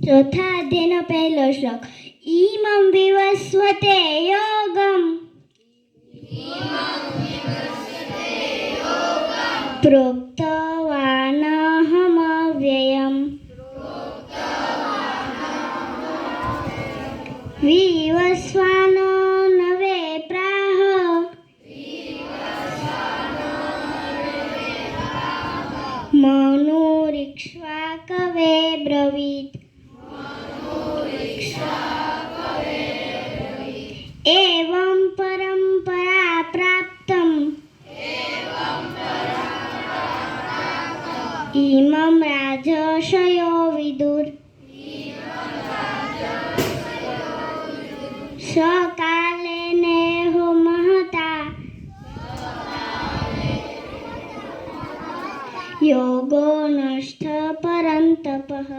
ચોથા અધ્યાયનો પહેલો શ્લોક. ઈમં વિવસ્વતે યોગમ પ્રોક્તવાનહમવ્યયમ વિવસ્વાન નવે પ્રાહ મનુરીક્ષ્વા કવે બ્રવીત. એવં પરંપરા પ્રાપ્તમ ઈમં રાજર્ષયો વિદુર સકાલે નેહો મહતા યોગો નષ્ટ પરંતપઃ.